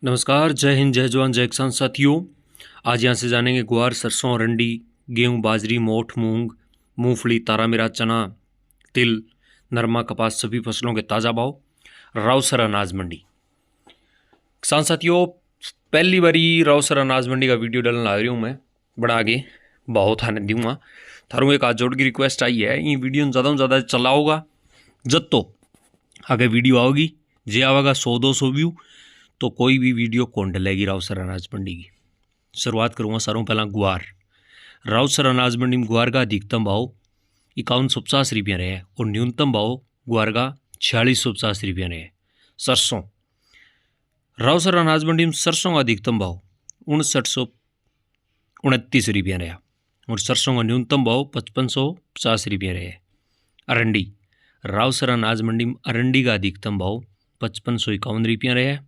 नमस्कार, जय हिंद, जय जवान, जय किसान साथियों। आज यहाँ से जानेंगे ग्वार, सरसों, अरंडी, गेहूँ, बाजरी, मोठ, मूंग, मूंगफली, तारामीरा, चना, तिल, नरमा, कपास सभी फसलों के ताज़ा भाव रावसर अनाज मंडी। किसान साथियों, पहली बारी रावसर अनाज मंडी का वीडियो डालने ला रही हूँ मैं। बड़ा आगे भाव थाने दूंगा। थारों एक हाथ जोड़ की रिक्वेस्ट आई है, ये वीडियो ज़्यादा से ज़्यादा चला होगा जब तो आगे वीडियो आओगी। जे आवेगा 100-200 व्यू तो कोई भी वीडियो कौन डलेगी रावसर अनाज मंडी की। शुरुआत करूँगा सारों पहला ग्वार। रावसर अनाज मंडी में ग्वार का अधिकतम भाव 5150 रुपया रहे है और न्यूनतम भाव ग्वार का 4650 रुपया रहे है। सरसों, रावसर अनाज मंडी में सरसों का अधिकतम भाव 5929 रुपया रहा और सरसों का न्यूनतम भाव 5550 रुपया रहे है। अरंडी, रावसर अनाज मंडी में अरंडी का अधिकतम भाव 5551 रुपया रहे है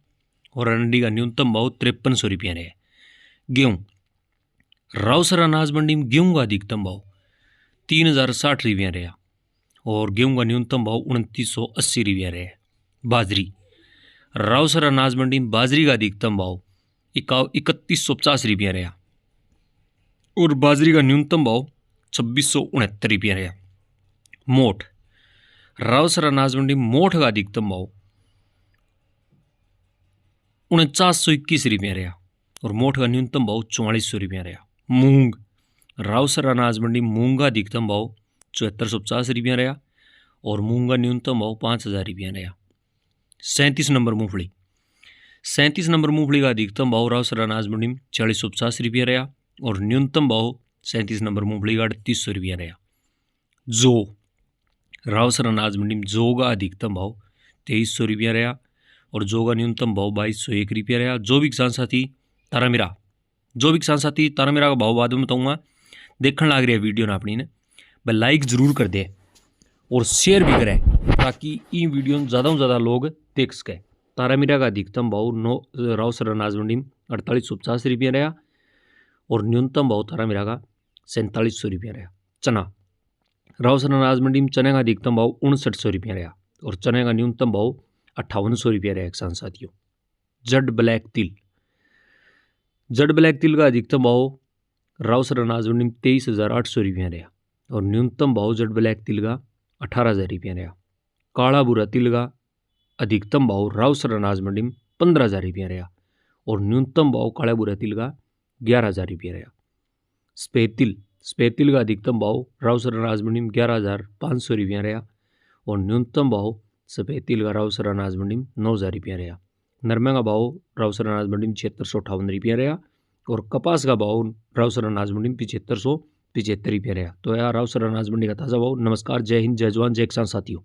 और अरंडी का न्यूनतम भाव 5300 रुपया रहे। गेहूँ, रावसर अनाज मंडी में गेहूँ का अधिकतम भाव 3060 रुपया रहा और गेहूँ का न्यूनतम भाव 2980 रुपया रहे। बाजरी, रावसर अनाज मंडी में बाजरी का अधिकतम भाव 3150 रुपया रहा और बाजरी का न्यूनतम भाव 2669 रुपया रहा। मोठ, रावसर अनाज मंडी में मोठ का अधिकतम भाव 4921 रुपया रहा और मोठ का न्यूनतम भाव 4400 रुपया रहा। मूंग, रावसर अनाज मंडी मूंग का अधिकतम भाव 7450 रुपया रहा और मूंग का न्यूनतम भाव 5000 रुपया रहा। 37 नंबर मूंगफली, 37 नंबर मूंगफली का अधिकतम भाव रावसर अनाज मंडी में 4050 रुपया रहा और न्यूनतम भाव 37 नंबर मूंगफली का 3800 रुपया रहा। जौ, रावसर अनाज मंडी में जौ का अधिकतम भाव 2300 रुपया रहा और जौ का न्यूनतम भाव 2201 रुपया रहा। जो भी किसान साथी तारामीरा का भाव बाद में बताऊँगा। देखने लग रही है वीडियो ना अपनी ने भाई लाइक ज़रूर कर दे और शेयर भी करें ताकि ये वीडियो ज़्यादा से ज़्यादा लोग देख सकें। तारामीरा का अधिकतम भाव रावसर अनाज मंडी में 4850 रुपया रहा और न्यूनतम भाव तारामीरा का 4700 रुपया रहा। चना, रावसर अनाज मंडी में चने का अधिकतम भाव 5900 रुपया रहा और चने का न्यूनतम भाव 5800 रुपया रहा किसान साथियों। जड ब्लैक तिल, जड ब्लैक तिल का अधिकतम भाव रावसर अनाज मंडी में 23,800 रुपया रहा और न्यूनतम भाव जड ब्लैक तिल का 18,000 रुपया रहा। काला बुरा तिल का अधिकतम भाव रावसर अनाज मंडी में 15,000 रुपया रहा और न्यूनतम भाव काला बुरा तिल का 11,000 रुपया रहा। सफ़ेद तिल का अधिकतम भाव रावसर अनाज मंडी में 11,500 रुपया रहा और न्यूनतम भाव सफ़ेद तिल का रावसर अनाज मंडी में 9,000 रुपया रहा। नरमे का भाव रावसर अनाज मंडी में 7658 रुपया रहा और कपास का भाव रावसर अनाज मंडी में 7575 रुपया रहा। तो यार रावसर अनाज मंडी का ताज़ा भाव। नमस्कार, जय हिंद, जय जवान, जय किसान साथियों।